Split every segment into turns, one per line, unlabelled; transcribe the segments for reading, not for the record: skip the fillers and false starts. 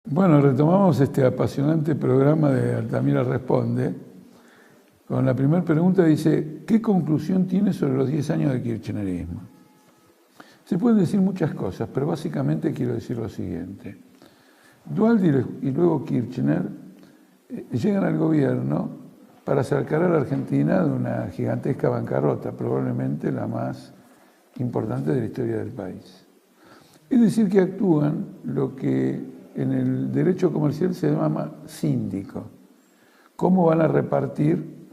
Bueno, retomamos este apasionante programa de Altamira Responde. Con la primera pregunta dice, ¿qué conclusión tiene sobre los 10 años de kirchnerismo? Se pueden decir muchas cosas, pero básicamente quiero decir lo siguiente. Duhalde y luego Kirchner llegan al gobierno para sacar a la Argentina de una gigantesca bancarrota, probablemente la más importante de la historia del país. Es decir, que actúan lo que en el derecho comercial se llama síndico. ¿Cómo van a repartir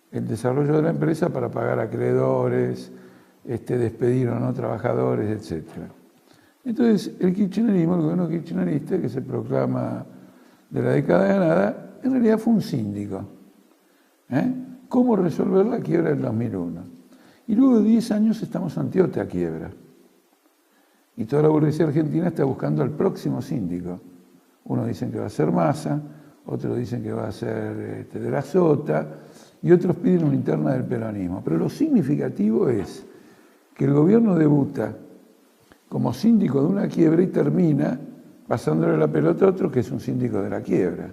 el desarrollo de la empresa para pagar acreedores, despedir o no trabajadores, etcétera? Entonces, el kirchnerismo, el gobierno kirchnerista, que se proclama de la década ganada, en realidad fue un síndico. ¿Cómo resolver la quiebra del 2001? Y luego de 10 años estamos ante otra quiebra. Y toda la burguesía argentina está buscando al próximo síndico. Unos dicen que va a ser Massa, otros dicen que va a ser de la Sota, y otros piden una interna del peronismo. Pero lo significativo es que el gobierno debuta como síndico de una quiebra y termina pasándole la pelota a otro que es un síndico de la quiebra.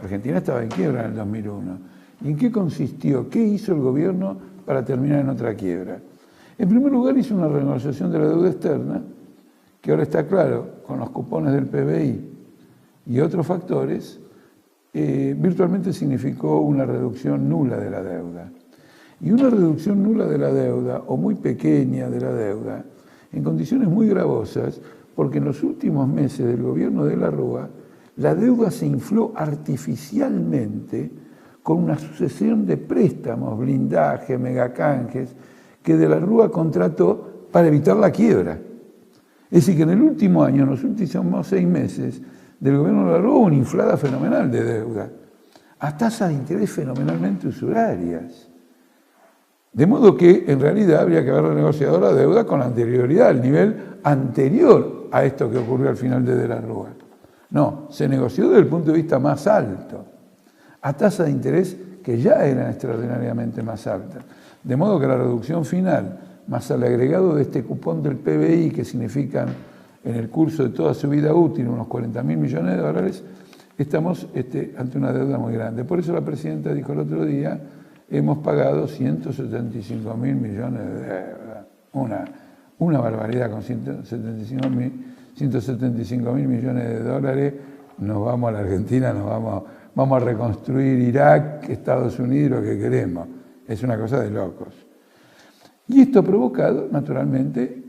Argentina estaba en quiebra en el 2001. ¿Y en qué consistió? ¿Qué hizo el gobierno para terminar en otra quiebra? En primer lugar, hizo una renegociación de la deuda externa, que ahora está claro, con los cupones del PBI y otros factores, virtualmente significó una reducción nula de la deuda. Y una reducción nula de la deuda, o muy pequeña de la deuda, en condiciones muy gravosas, porque en los últimos meses del gobierno de la Rúa, la deuda se infló artificialmente con una sucesión de préstamos, blindaje, megacanjes, que de la Rúa contrató para evitar la quiebra. Es decir, que en el último año, en los últimos 6 meses, del gobierno de la Rúa hubo una inflada fenomenal de deuda, a tasas de interés fenomenalmente usurarias. De modo que, en realidad, habría que haber renegociado la deuda con anterioridad, al nivel anterior a esto que ocurrió al final de la Rúa. No, se negoció desde el punto de vista más alto, a tasas de interés que ya eran extraordinariamente más altas. De modo que la reducción final, más al agregado de este cupón del PBI, que significan en el curso de toda su vida útil unos 40.000 millones de dólares, estamos ante una deuda muy grande. Por eso la presidenta dijo el otro día, hemos pagado 175.000 millones de deuda. Una barbaridad, con 175.000 millones de dólares, nos vamos a la Argentina, vamos a reconstruir Irak, Estados Unidos, lo que queremos. Es una cosa de locos. Y esto ha provocado, naturalmente,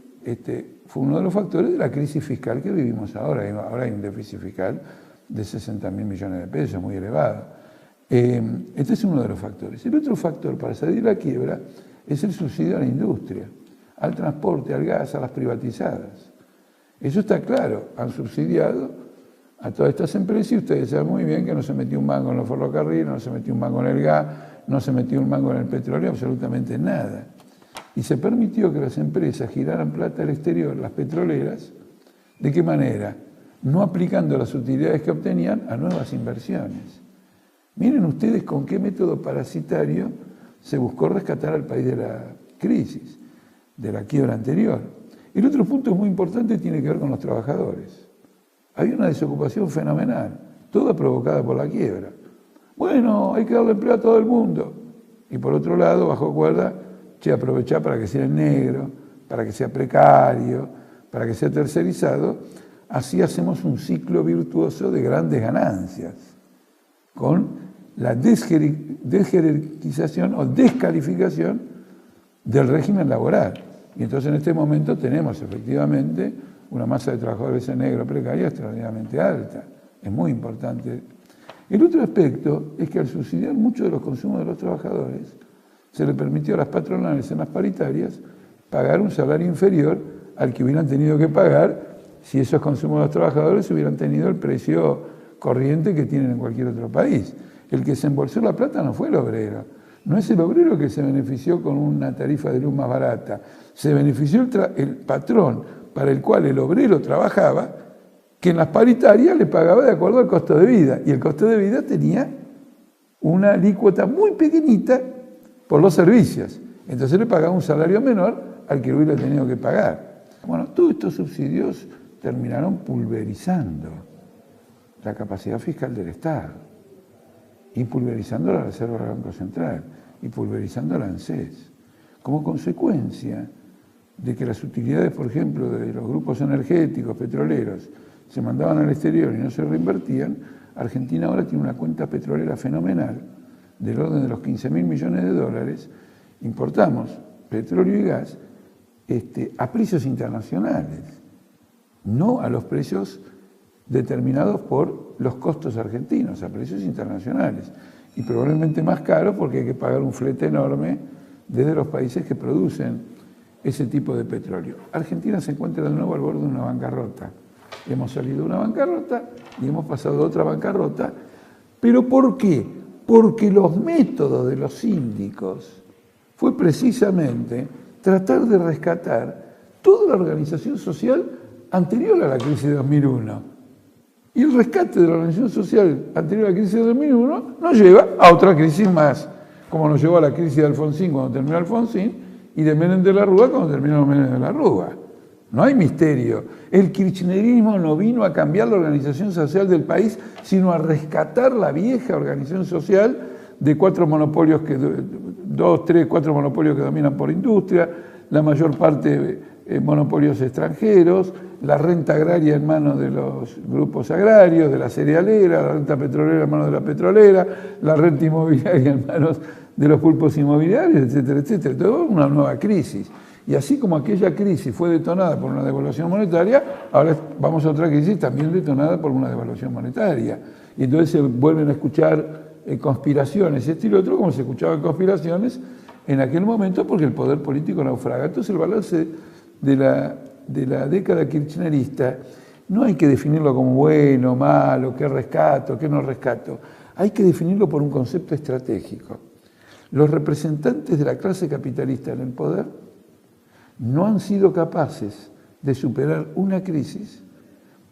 fue uno de los factores de la crisis fiscal que vivimos ahora. Ahora hay un déficit fiscal de 60.000 millones de pesos, muy elevado. Este es uno de los factores. El otro factor para salir de la quiebra es el subsidio a la industria, al transporte, al gas, a las privatizadas. Eso está claro, han subsidiado a todas estas empresas y ustedes saben muy bien que no se metió un mango en los ferrocarriles, no se metió un mango en el gas, no se metió un mango en el petróleo, absolutamente nada. Y se permitió que las empresas giraran plata al exterior, las petroleras. ¿De qué manera? No aplicando las utilidades que obtenían a nuevas inversiones. Miren ustedes con qué método parasitario se buscó rescatar al país de la crisis, de la quiebra anterior. El otro punto muy importante tiene que ver con los trabajadores. Hay una desocupación fenomenal, toda provocada por la quiebra. Bueno, hay que darle empleo a todo el mundo. Y por otro lado, bajo cuerda, aprovechar para que sea negro, para que sea precario, para que sea tercerizado. Así hacemos un ciclo virtuoso de grandes ganancias, con la desjerarquización o descalificación del régimen laboral. Y entonces en este momento tenemos efectivamente una masa de trabajadores en negro precaria extraordinariamente alta. Es muy importante. El otro aspecto es que al subsidiar mucho de los consumos de los trabajadores, se le permitió a las patronales en las paritarias pagar un salario inferior al que hubieran tenido que pagar si esos consumos de los trabajadores hubieran tenido el precio corriente que tienen en cualquier otro país. El que se embolsó la plata no fue el obrero. No es el obrero que se benefició con una tarifa de luz más barata. Se benefició el patrón para el cual el obrero trabajaba, que en las paritarias le pagaba de acuerdo al costo de vida. Y el costo de vida tenía una alícuota muy pequeñita por los servicios. Entonces le pagaba un salario menor al que hubiera tenido que pagar. Bueno, todos estos subsidios terminaron pulverizando la capacidad fiscal del Estado, y pulverizando la Reserva del Banco Central, y pulverizando la ANSES. Como consecuencia de que las utilidades, por ejemplo, de los grupos energéticos, petroleros, se mandaban al exterior y no se reinvertían, Argentina ahora tiene una cuenta petrolera fenomenal, del orden de los 15.000 millones de dólares. Importamos petróleo y gas a precios internacionales, no a los precios determinados por los costos argentinos, a precios internacionales. Y probablemente más caros porque hay que pagar un flete enorme desde los países que producen ese tipo de petróleo. Argentina se encuentra de nuevo al borde de una bancarrota. Hemos salido de una bancarrota y hemos pasado a otra bancarrota. ¿Pero por qué? Porque los métodos de los síndicos fue precisamente tratar de rescatar toda la organización social anterior a la crisis de 2001. Y el rescate de la organización social anterior a la crisis de 2001 nos lleva a otra crisis más, como nos llevó a la crisis de Alfonsín cuando terminó Alfonsín y de Menem de la Rúa cuando terminó Menem de la Rúa. No hay misterio. El kirchnerismo no vino a cambiar la organización social del país, sino a rescatar la vieja organización social de cuatro monopolios, cuatro monopolios que dominan por industria, la mayor parte monopolios extranjeros, la renta agraria en manos de los grupos agrarios, de la cerealera, la renta petrolera en manos de la petrolera, la renta inmobiliaria en manos de los pulpos inmobiliarios, etcétera, etcétera. Todo una nueva crisis. Y así como aquella crisis fue detonada por una devaluación monetaria, ahora vamos a otra crisis también detonada por una devaluación monetaria. Y entonces se vuelven a escuchar conspiraciones, este y lo otro, como se escuchaban conspiraciones en aquel momento, porque el poder político naufraga. Entonces el balance de la década kirchnerista no hay que definirlo como bueno, malo, qué rescato, qué no rescato. Hay que definirlo por un concepto estratégico. Los representantes de la clase capitalista en el poder no han sido capaces de superar una crisis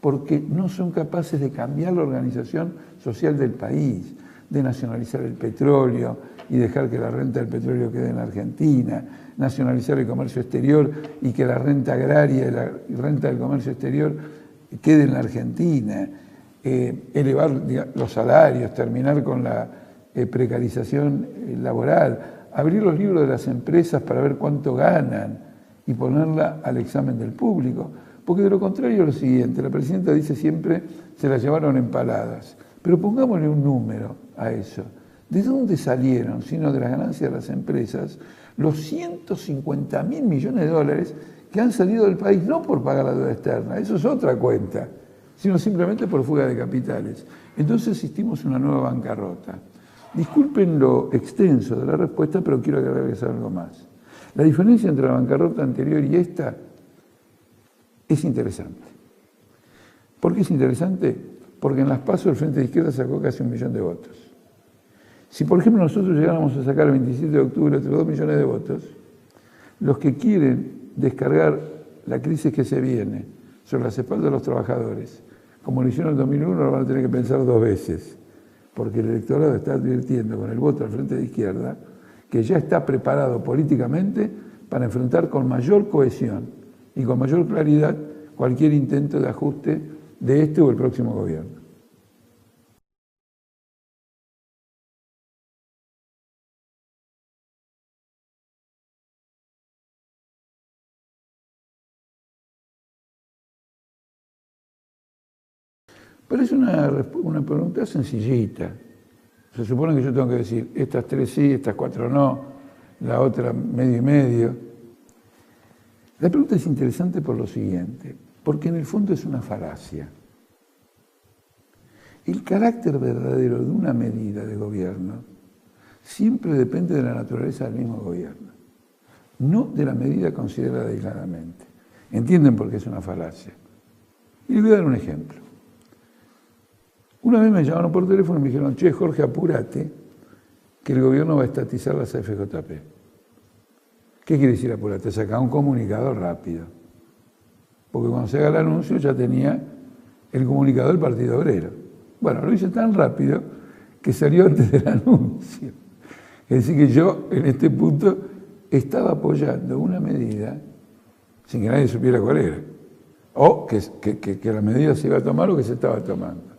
porque no son capaces de cambiar la organización social del país, de nacionalizar el petróleo y dejar que la renta del petróleo quede en Argentina, nacionalizar el comercio exterior y que la renta agraria y la renta del comercio exterior quede en la Argentina, elevar los salarios, terminar con la precarización laboral, abrir los libros de las empresas para ver cuánto ganan y ponerla al examen del público. Porque de lo contrario lo siguiente, la presidenta dice siempre se la llevaron empaladas, pero pongámosle un número a eso. ¿De dónde salieron, sino de las ganancias de las empresas, los 150.000 millones de dólares que han salido del país no por pagar la deuda externa, eso es otra cuenta, sino simplemente por fuga de capitales? Entonces asistimos a una nueva bancarrota. Disculpen lo extenso de la respuesta, pero quiero agregarles algo más. La diferencia entre la bancarrota anterior y esta es interesante. ¿Por qué es interesante? Porque en las PASO el Frente de Izquierda sacó casi 1 millón de votos. Si, por ejemplo, nosotros llegáramos a sacar el 27 de octubre otros 2 millones de votos, los que quieren descargar la crisis que se viene sobre las espaldas de los trabajadores, como lo hicieron en 2001, lo van a tener que pensar 2 veces, porque el electorado está advirtiendo con el voto al Frente de Izquierda que ya está preparado políticamente para enfrentar con mayor cohesión y con mayor claridad cualquier intento de ajuste de este o el próximo gobierno. Pero es una pregunta sencillita. Se supone que yo tengo que decir, estas 3 sí, estas 4 no, la otra medio y medio. La pregunta es interesante por lo siguiente, porque en el fondo es una falacia. El carácter verdadero de una medida de gobierno siempre depende de la naturaleza del mismo gobierno, no de la medida considerada aisladamente. ¿Entienden por qué es una falacia? Y les voy a dar un ejemplo. Una vez me llamaron por teléfono y me dijeron, che, Jorge, apúrate, que el gobierno va a estatizar las AFJP. ¿Qué quiere decir apúrate? Sacar un comunicado rápido. Porque cuando se haga el anuncio ya tenía el comunicado del Partido Obrero. Bueno, lo hice tan rápido que salió antes del anuncio. Es decir, que yo en este punto estaba apoyando una medida sin que nadie supiera cuál era. O que la medida se iba a tomar o que se estaba tomando.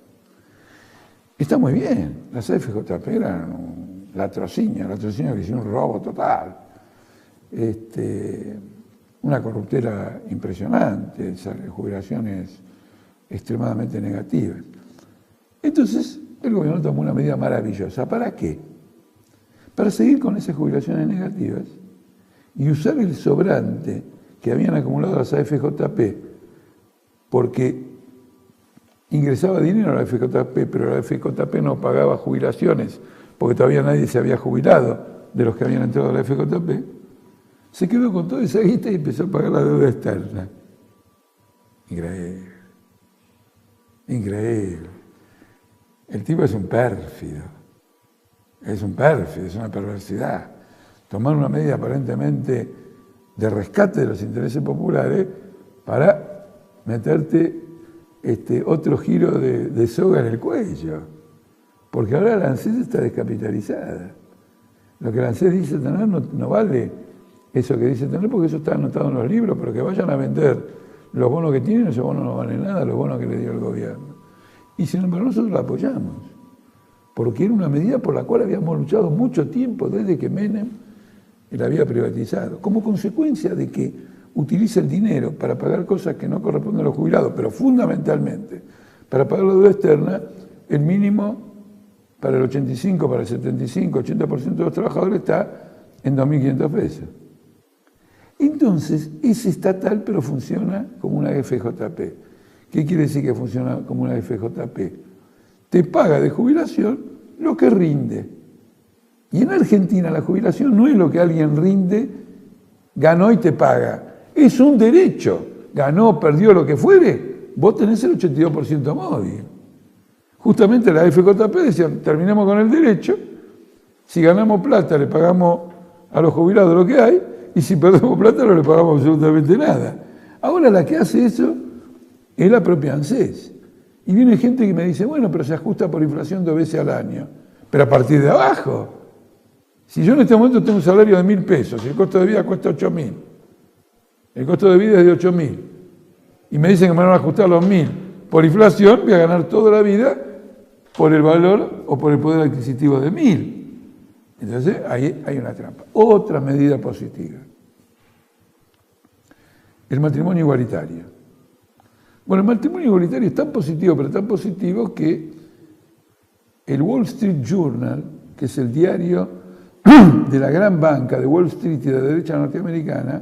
Está muy bien, las AFJP eran un latrocinio que hizo un robo total. Una corruptela impresionante, jubilaciones extremadamente negativas. Entonces, el gobierno tomó una medida maravillosa. ¿Para qué? Para seguir con esas jubilaciones negativas y usar el sobrante que habían acumulado las AFJP, porque ingresaba dinero a la AFJP, pero la AFJP no pagaba jubilaciones, porque todavía nadie se había jubilado de los que habían entrado a la AFJP, se quedó con toda esa guita y empezó a pagar la deuda externa. Increíble. Increíble. El tipo es un pérfido. Es una perversidad. Tomar una medida aparentemente de rescate de los intereses populares para meterte otro giro de soga en el cuello. Porque ahora la ANSES está descapitalizada. Lo que la ANSES dice tener no vale eso que dice tener, porque eso está anotado en los libros, pero que vayan a vender los bonos que tienen, esos bonos no valen nada, los bonos que le dio el gobierno. Y sin embargo nosotros la apoyamos, porque era una medida por la cual habíamos luchado mucho tiempo, desde que Menem la había privatizado, como consecuencia de que utiliza el dinero para pagar cosas que no corresponden a los jubilados, pero fundamentalmente para pagar la deuda externa, el mínimo para el 85, para el 75, 80% de los trabajadores está en 2.500 pesos. Entonces, es estatal, pero funciona como una FJP. ¿Qué quiere decir que funciona como una FJP? Te paga de jubilación lo que rinde. Y en Argentina la jubilación no es lo que alguien rinde, ganó y te paga. Es un derecho. Ganó, perdió, lo que fuere, vos tenés el 82% móvil. Justamente la FJP decían, terminemos con el derecho, si ganamos plata le pagamos a los jubilados lo que hay, y si perdemos plata no le pagamos absolutamente nada. Ahora la que hace eso es la propia ANSES. Y viene gente que me dice, bueno, pero se ajusta por inflación 2 veces al año. Pero a partir de abajo. Si yo en este momento tengo un salario de 1.000 pesos y el costo de vida cuesta 8.000, el costo de vida es de 8.000, y me dicen que me van a ajustar los 1.000 por inflación, voy a ganar toda la vida por el valor o por el poder adquisitivo de 1.000. Entonces, ahí hay una trampa. Otra medida positiva. El matrimonio igualitario. Bueno, el matrimonio igualitario es tan positivo, pero tan positivo que el Wall Street Journal, que es el diario de la gran banca de Wall Street y de la derecha norteamericana,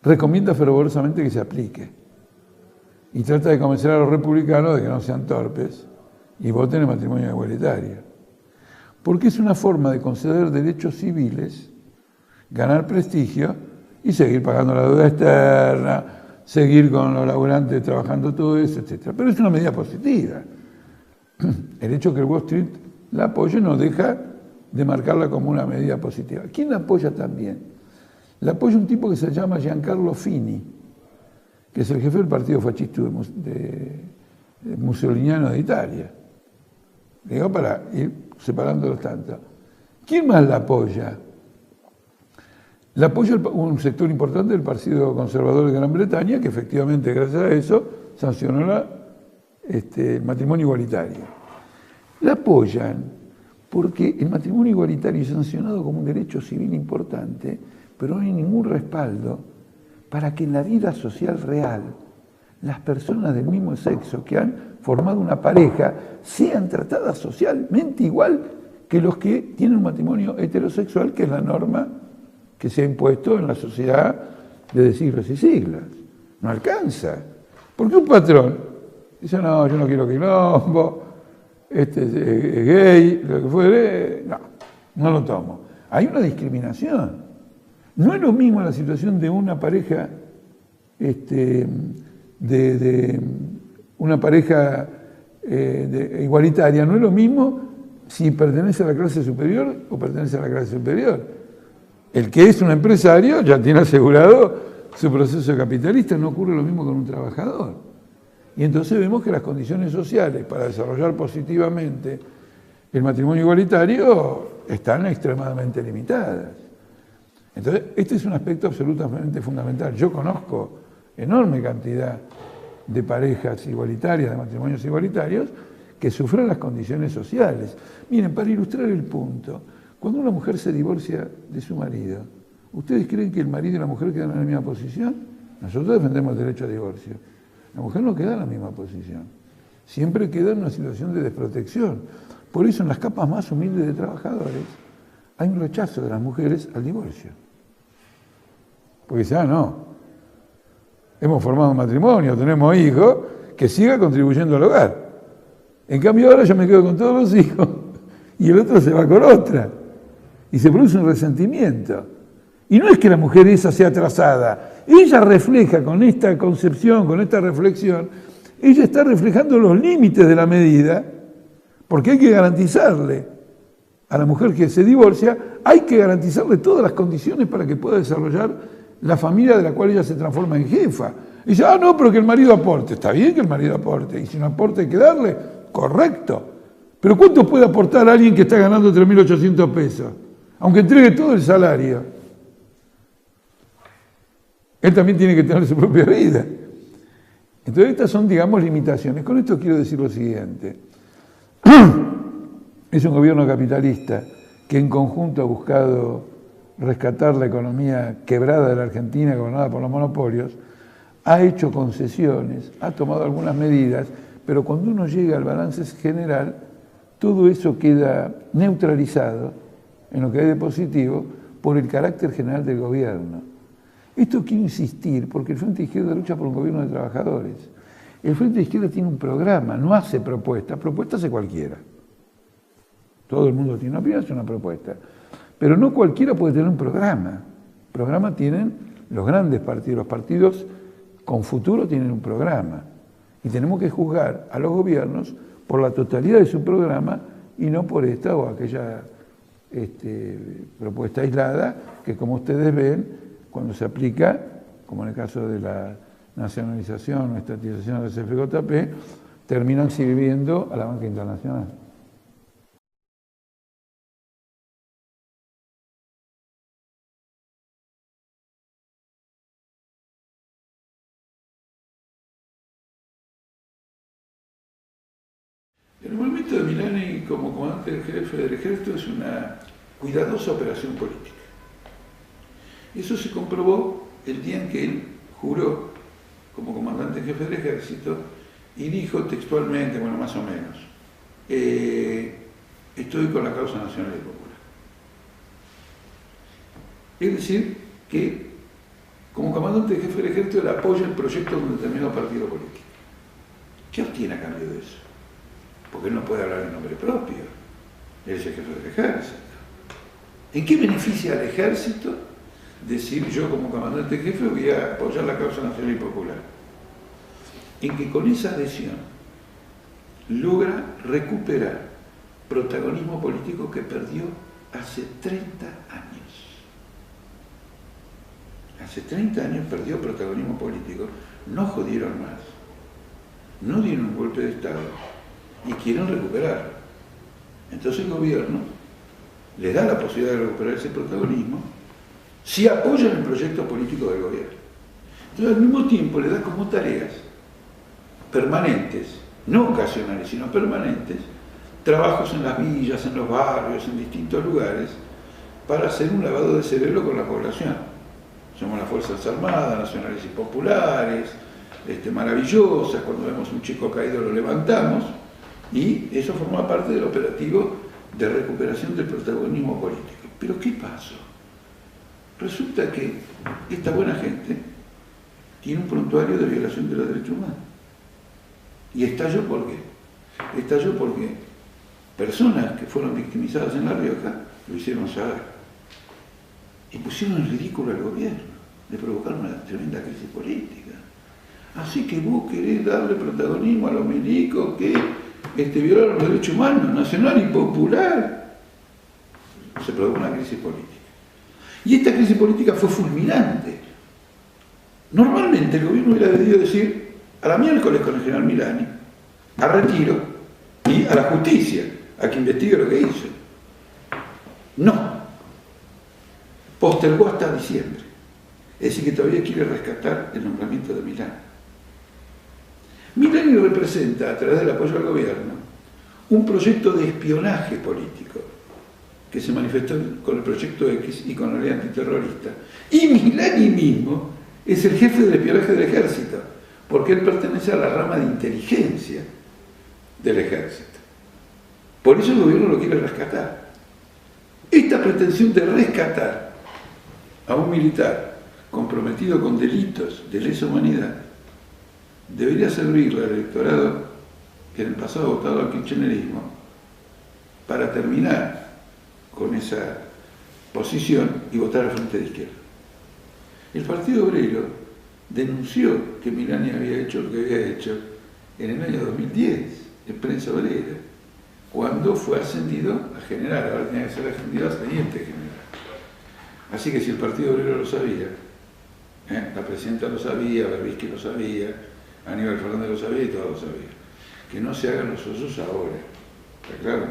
recomienda fervorosamente que se aplique. Y trata de convencer a los republicanos de que no sean torpes y voten el matrimonio igualitario. Porque es una forma de conceder derechos civiles, ganar prestigio y seguir pagando la deuda externa, seguir con los laburantes trabajando todo eso, etc. Pero es una medida positiva. El hecho de que el Wall Street la apoye no deja de marcarla como una medida positiva. ¿Quién la apoya también? La apoya un tipo que se llama Giancarlo Fini, que es el jefe del partido fascista mussoliniano de Italia. Digo, para ir separándolos tanto. ¿Quién más la apoya? La apoya un sector importante del Partido Conservador de Gran Bretaña, que efectivamente, gracias a eso, sancionó el matrimonio igualitario. La apoyan porque el matrimonio igualitario es sancionado como un derecho civil importante, pero no hay ningún respaldo para que en la vida social real las personas del mismo sexo que han formado una pareja sean tratadas socialmente igual que los que tienen un matrimonio heterosexual, que es la norma que se ha impuesto en la sociedad desde siglos y siglos. No alcanza. Porque un patrón dice, no, yo no quiero quilombo, es gay, lo que fuere, no lo tomo. Hay una discriminación. No es lo mismo la situación de una pareja, una pareja igualitaria, no es lo mismo si pertenece a la clase superior o pertenece a la clase superior. El que es un empresario ya tiene asegurado su proceso capitalista, no ocurre lo mismo con un trabajador. Y entonces vemos que las condiciones sociales para desarrollar positivamente el matrimonio igualitario están extremadamente limitadas. Entonces, este es un aspecto absolutamente fundamental. Yo conozco enorme cantidad de parejas igualitarias, de matrimonios igualitarios, que sufra las condiciones sociales. Miren, para ilustrar el punto, cuando una mujer se divorcia de su marido, ¿ustedes creen que el marido y la mujer quedan en la misma posición? Nosotros defendemos el derecho a divorcio. La mujer no queda en la misma posición. Siempre queda en una situación de desprotección. Por eso en las capas más humildes de trabajadores hay un rechazo de las mujeres al divorcio. Porque dicen, no, hemos formado un matrimonio, tenemos hijos, que siga contribuyendo al hogar. En cambio ahora yo me quedo con todos los hijos y el otro se va con otra. Y se produce un resentimiento. Y no es que la mujer esa sea atrasada, ella refleja con esta concepción, con esta reflexión, ella está reflejando los límites de la medida, porque hay que garantizarle a la mujer que se divorcia, hay que garantizarle todas las condiciones para que pueda desarrollar la familia de la cual ella se transforma en jefa. Y dice, no, pero que el marido aporte. Está bien que el marido aporte, y si no aporte hay que darle, correcto. Pero ¿cuánto puede aportar alguien que está ganando 3.800 pesos? Aunque entregue todo el salario. Él también tiene que tener su propia vida. Entonces estas son, digamos, limitaciones. Con esto quiero decir lo siguiente. Es un gobierno capitalista que en conjunto ha buscado rescatar la economía quebrada de la Argentina, gobernada por los monopolios, ha hecho concesiones, ha tomado algunas medidas, pero cuando uno llega al balance general, todo eso queda neutralizado en lo que hay de positivo por el carácter general del gobierno. Esto quiero insistir porque el Frente de Izquierda lucha por un gobierno de trabajadores. El Frente de Izquierda tiene un programa, no hace propuestas, propuestas hace cualquiera. Todo el mundo tiene una opinión, hace una propuesta. Pero no cualquiera puede tener un programa. Programa tienen los grandes partidos, los partidos con futuro tienen un programa. Y tenemos que juzgar a los gobiernos por la totalidad de su programa y no por esta o aquella propuesta aislada que, como ustedes ven, cuando se aplica, como en el caso de la nacionalización o estatización del CFJP, terminan sirviendo a la banca internacional. El movimiento de Milani como comandante en jefe del ejército es una cuidadosa operación política. Eso se comprobó el día en que él juró como comandante en jefe del ejército y dijo textualmente, bueno, más o menos, estoy con la causa nacional y popular. Es decir, que como comandante en jefe del ejército él apoya el proyecto de un determinado partido político. ¿Qué obtiene a cambio de eso? Porque él no puede hablar en nombre propio. Él es el jefe del ejército. ¿En qué beneficia al ejército decir yo como comandante jefe voy a apoyar la causa nacional y popular? En que con esa adhesión logra recuperar protagonismo político que perdió hace 30 años. Hace 30 años perdió protagonismo político. No jodieron más. No dieron un golpe de Estado. Y quieren recuperarlo. Entonces el gobierno le da la posibilidad de recuperar ese protagonismo si apoyan el proyecto político del gobierno. Entonces al mismo tiempo le da como tareas permanentes, no ocasionales, sino permanentes, trabajos en las villas, en los barrios, en distintos lugares, para hacer un lavado de cerebro con la población. Somos las Fuerzas Armadas, nacionales y populares, maravillosas, cuando vemos un chico caído lo levantamos, y eso forma parte del operativo de recuperación del protagonismo político. Pero ¿qué pasó? Resulta que esta buena gente tiene un prontuario de violación de los derechos humanos. ¿Y estalló por qué? Estalló porque personas que fueron victimizadas en La Rioja lo hicieron saber. Y pusieron en ridículo al gobierno, le provocaron una tremenda crisis política. Así que vos querés darle protagonismo a los milicos que violaron los derechos humanos, nacional y popular. Se produjo una crisis política. Y esta crisis política fue fulminante. Normalmente el gobierno hubiera debido decir a la miércoles con el general Milani, a retiro y a la justicia, a que investigue lo que hizo. No. Postergó hasta diciembre. Es decir, que todavía quiere rescatar el nombramiento de Milani. Milani representa, a través del apoyo al gobierno, un proyecto de espionaje político que se manifestó con el proyecto X y con la ley antiterrorista. Y Milani mismo es el jefe del espionaje del ejército, porque él pertenece a la rama de inteligencia del ejército. Por eso el gobierno lo quiere rescatar. Esta pretensión de rescatar a un militar comprometido con delitos de lesa humanidad debería servirle al electorado que en el pasado ha votado al kirchnerismo para terminar con esa posición y votar al Frente de Izquierda. El Partido Obrero denunció que Milani había hecho lo que había hecho en el año 2010, en Prensa Obrera, cuando fue ascendido a general. Ahora tenía que ser ascendido a teniente general. Así que si el Partido Obrero lo sabía, la presidenta lo sabía, Berbisky lo sabía, Aníbal Fernández lo sabía y todos lo sabían. Que no se hagan los osos ahora. ¿Está claro?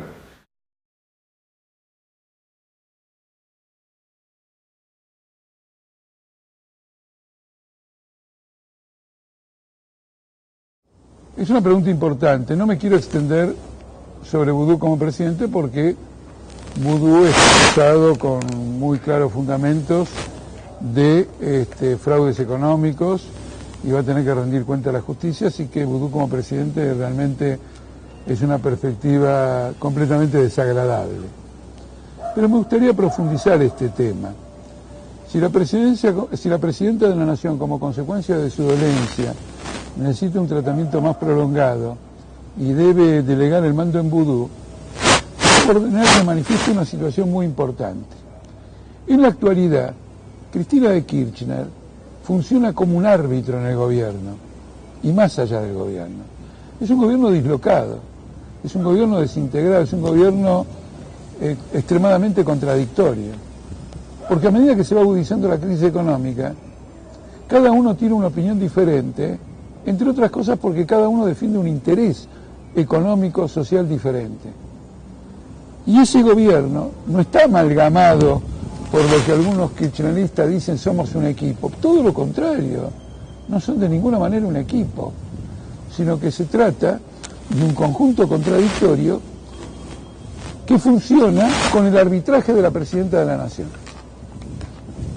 Es una pregunta importante. No me quiero extender sobre Vudú como presidente porque Vudú es acusado con muy claros fundamentos de fraudes económicos y va a tener que rendir cuenta a la justicia, así que Vudú como presidente realmente es una perspectiva completamente desagradable. Pero me gustaría profundizar este tema. Si la presidenta de la Nación, como consecuencia de su dolencia, necesita un tratamiento más prolongado y debe delegar el mando en Vudú, ordenar que manifieste una situación muy importante. En la actualidad, Cristina de Kirchner funciona como un árbitro en el gobierno y más allá del gobierno. Es un gobierno dislocado, es un gobierno desintegrado, es un gobierno extremadamente contradictorio. Porque a medida que se va agudizando la crisis económica, cada uno tiene una opinión diferente, entre otras cosas porque cada uno defiende un interés económico, social diferente. Y ese gobierno no está amalgamado por lo que algunos kirchneristas dicen somos un equipo. Todo lo contrario, no son de ninguna manera un equipo, sino que se trata de un conjunto contradictorio que funciona con el arbitraje de la presidenta de la Nación.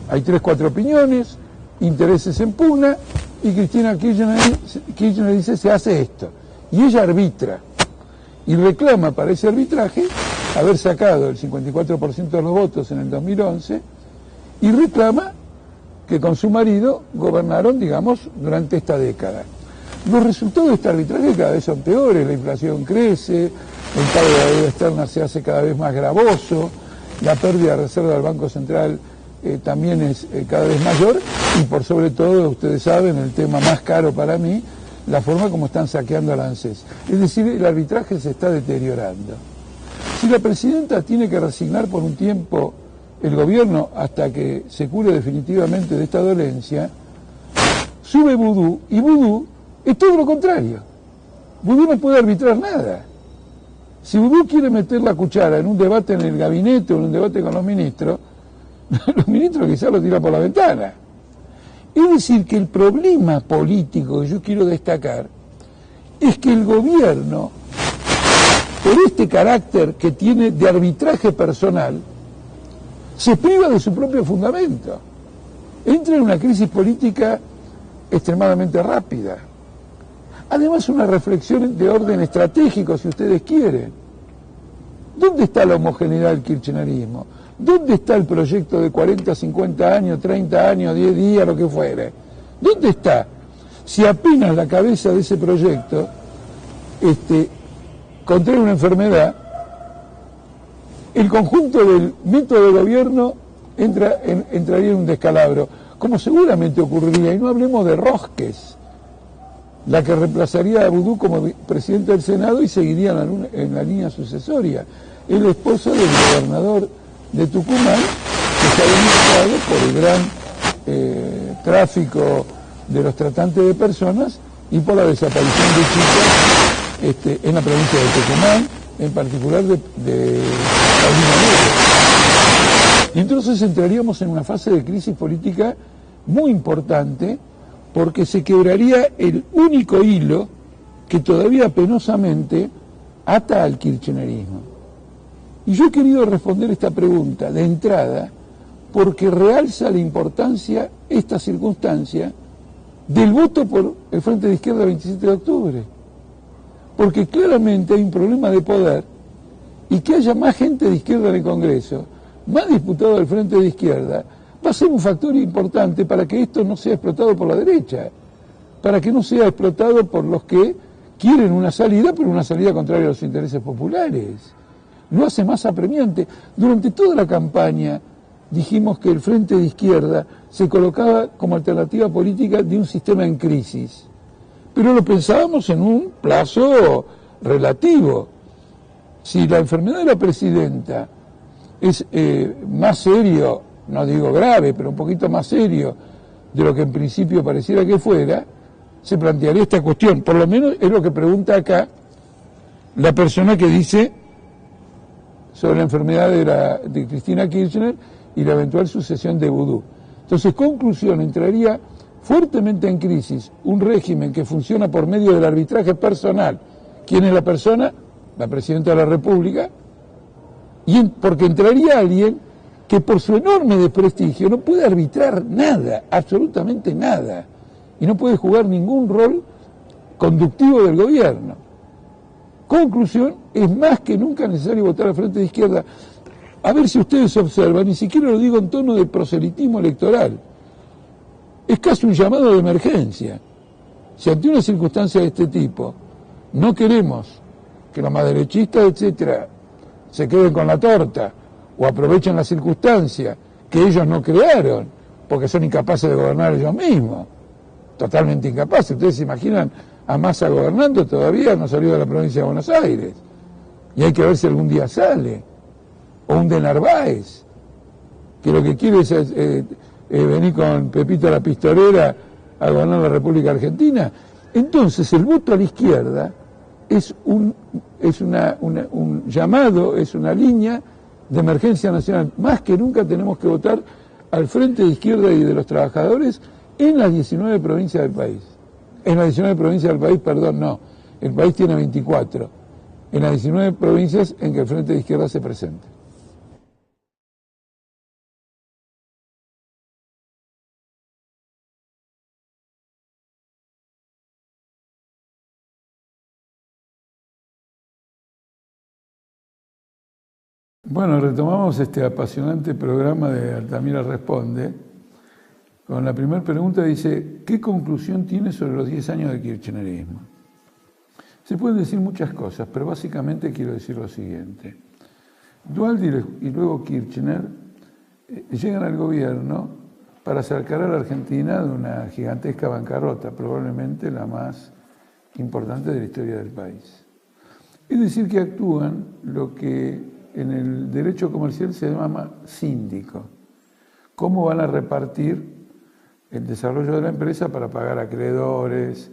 Hay 3 o 4 opiniones, intereses en pugna, y Cristina Kirchner dice se hace esto. Y ella arbitra, y reclama para ese arbitraje haber sacado el 54% de los votos en el 2011, y reclama que con su marido gobernaron, digamos, durante esta década. Los resultados de este arbitraje cada vez son peores, la inflación crece, el pago de la deuda externa se hace cada vez más gravoso, la pérdida de reserva del Banco Central también es cada vez mayor, y por sobre todo, ustedes saben, el tema más caro para mí, la forma como están saqueando al ANSES. Es decir, el arbitraje se está deteriorando. Si la presidenta tiene que resignar por un tiempo el gobierno hasta que se cure definitivamente de esta dolencia, sube Vudú, y Vudú es todo lo contrario. Vudú no puede arbitrar nada. Si Vudú quiere meter la cuchara en un debate en el gabinete o en un debate con los ministros quizás lo tiran por la ventana. Es decir, que el problema político que yo quiero destacar es que el gobierno, por este carácter que tiene de arbitraje personal, se priva de su propio fundamento. Entra en una crisis política extremadamente rápida. Además, una reflexión de orden estratégico, si ustedes quieren. ¿Dónde está la homogeneidad del kirchnerismo? ¿Dónde está el proyecto de 40, 50 años, 30 años, 10 días, lo que fuere? ¿Dónde está? Si apenas la cabeza de ese proyecto contrae una enfermedad, el conjunto del método de gobierno entraría en un descalabro, como seguramente ocurriría, y no hablemos de Rosques, la que reemplazaría a Vudú como presidente del Senado y seguiría en la línea sucesoria, el esposo del gobernador de Tucumán, que está denunciado por el gran tráfico de los tratantes de personas y por la desaparición de chicas en la provincia de Tucumán, en particular de Paulina Negro. Y entonces entraríamos en una fase de crisis política muy importante, porque se quebraría el único hilo que todavía penosamente ata al kirchnerismo. Y yo he querido responder esta pregunta de entrada porque realza la importancia, esta circunstancia, del voto por el Frente de Izquierda el 27 de octubre. Porque claramente hay un problema de poder y que haya más gente de izquierda en el Congreso, más diputados del Frente de Izquierda, va a ser un factor importante para que esto no sea explotado por la derecha, para que no sea explotado por los que quieren una salida, pero una salida contraria a los intereses populares. Lo hace más apremiante. Durante toda la campaña dijimos que el Frente de Izquierda se colocaba como alternativa política de un sistema en crisis, pero lo pensábamos en un plazo relativo. Si la enfermedad de la presidenta es más serio, no digo grave, pero un poquito más serio de lo que en principio pareciera que fuera, se plantearía esta cuestión. Por lo menos es lo que pregunta acá la persona que dice sobre la enfermedad de Cristina Kirchner y la eventual sucesión de Vudú. Entonces, conclusión, entraría fuertemente en crisis un régimen que funciona por medio del arbitraje personal. ¿Quién es la persona? La Presidenta de la República. Porque entraría alguien que por su enorme desprestigio no puede arbitrar nada, absolutamente nada, y no puede jugar ningún rol conductivo del gobierno. Conclusión, es más que nunca necesario votar al Frente de Izquierda. A ver si ustedes observan, ni siquiera lo digo en tono de proselitismo electoral, es casi un llamado de emergencia. Si ante una circunstancia de este tipo no queremos que los más derechistas, etcétera, se queden con la torta o aprovechen la circunstancia que ellos no crearon porque son incapaces de gobernar ellos mismos, totalmente incapaces. Ustedes se imaginan a Massa gobernando, todavía no salió de la provincia de Buenos Aires, y hay que ver si algún día sale, o un de Narváez, que lo que quiere es venir con Pepito la Pistolera a gobernar la República Argentina. Entonces el voto a la izquierda es un llamado, es una línea de emergencia nacional. Más que nunca tenemos que votar al Frente de Izquierda y de los trabajadores en las 19 provincias del país. En las 19 provincias del país, perdón, no. El país tiene 24. En las 19 provincias en que el Frente de Izquierda se presente.
Bueno, retomamos este apasionante programa de Altamira Responde. Con la primera pregunta dice, ¿qué conclusión tiene sobre los 10 años de kirchnerismo? Se pueden decir muchas cosas, pero básicamente quiero decir lo siguiente. Duhalde y luego Kirchner llegan al gobierno para sacar a la Argentina de una gigantesca bancarrota, probablemente la más importante de la historia del país. Es decir, que actúan lo que en el derecho comercial se llama síndico. ¿Cómo van a repartir el desarrollo de la empresa para pagar acreedores,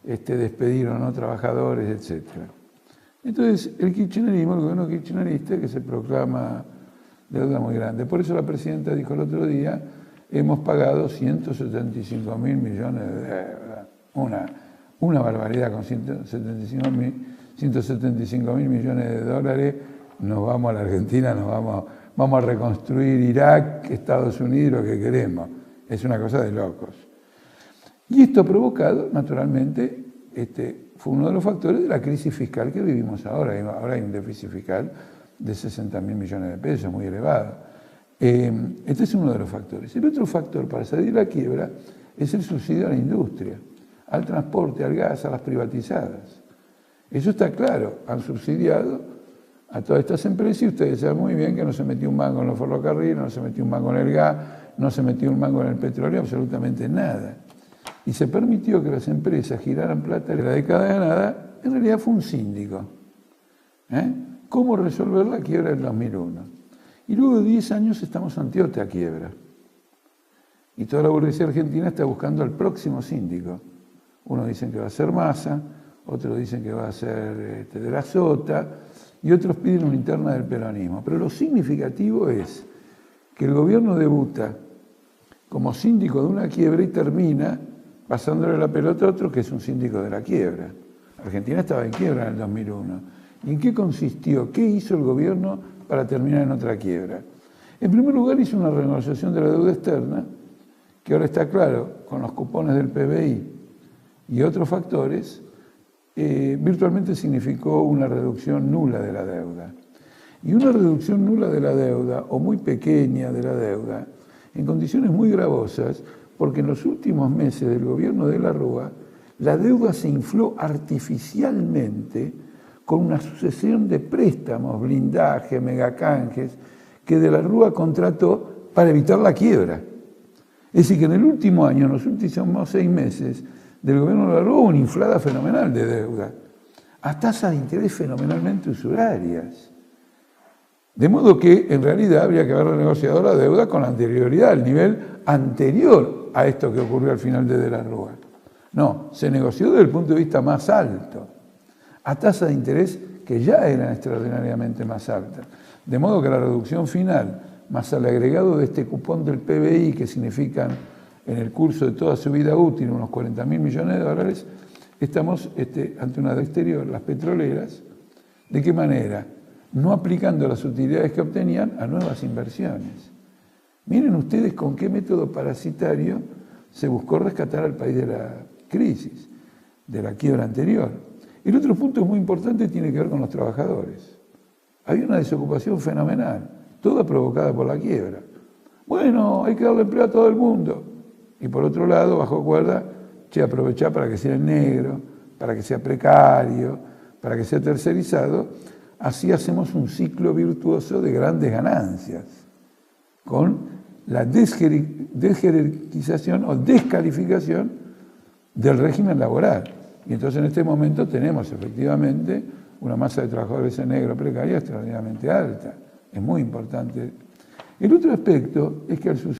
despedir o no trabajadores, etcétera? Entonces, el kirchnerismo, el gobierno kirchnerista, que se proclama deuda muy grande. Por eso la presidenta dijo el otro día, hemos pagado 175.000 millones de deuda. Una barbaridad con 175.000 millones de dólares. Nos vamos a la Argentina, vamos a reconstruir Irak, Estados Unidos, lo que queremos. Es una cosa de locos. Y esto ha provocado, naturalmente, fue uno de los factores de la crisis fiscal que vivimos ahora. Ahora hay un déficit fiscal de 60.000 millones de pesos, muy elevado. Este es uno de los factores. El otro factor para salir de la quiebra es el subsidio a la industria, al transporte, al gas, a las privatizadas. Eso está claro, han subsidiado a todas estas empresas y ustedes saben muy bien que no se metió un mango en los ferrocarriles, no se metió un mango en el gas, no se metió un mango en el petróleo, absolutamente nada. Y se permitió que las empresas giraran plata en la década ganada, en realidad fue un síndico. ¿Cómo resolver la quiebra del 2001? Y luego de 10 años estamos ante otra quiebra. Y toda la burguesía argentina está buscando al próximo síndico. Unos dicen que va a ser Massa, otros dicen que va a ser de la Sota, y otros piden una interna del peronismo. Pero lo significativo es que el gobierno debuta como síndico de una quiebra y termina pasándole la pelota a otro que es un síndico de la quiebra. Argentina estaba en quiebra en el 2001 ¿Y en qué consistió? ¿Qué hizo el gobierno para terminar en otra quiebra? En primer lugar, hizo una renegociación de la deuda externa, que ahora está claro, con los cupones del PBI y otros factores, virtualmente significó una reducción nula de la deuda. Y una reducción nula de la deuda, o muy pequeña de la deuda, en condiciones muy gravosas, porque en los últimos meses del gobierno de la Rúa, la deuda se infló artificialmente con una sucesión de préstamos, blindaje, megacanjes, que de la Rúa contrató para evitar la quiebra. Es decir, que en el último año, en los últimos 6 meses, del gobierno de la Rúa hubo una inflada fenomenal de deuda, a tasas de interés fenomenalmente usurarias. De modo que, en realidad, habría que haber renegociado la deuda con anterioridad, al nivel anterior a esto que ocurrió al final de la Rúa. No, se negoció desde el punto de vista más alto, a tasas de interés que ya eran extraordinariamente más altas. De modo que la reducción final, más al agregado de este cupón del PBI, que significan en el curso de toda su vida útil unos 40.000 millones de dólares, estamos ante una deuda exterior, las petroleras. ¿De qué manera? No aplicando las utilidades que obtenían a nuevas inversiones. Miren ustedes con qué método parasitario se buscó rescatar al país de la crisis, de la quiebra anterior. El otro punto muy importante tiene que ver con los trabajadores. Hay una desocupación fenomenal, toda provocada por la quiebra. Bueno, hay que darle empleo a todo el mundo. Y por otro lado, bajo cuerda, aprovechar para que sea negro, para que sea precario, para que sea tercerizado. Así hacemos un ciclo virtuoso de grandes ganancias, con la desjerarquización o descalificación del régimen laboral. Y entonces en este momento tenemos efectivamente una masa de trabajadores en negro precaria extraordinariamente alta. Es muy importante. El otro aspecto es que al suceder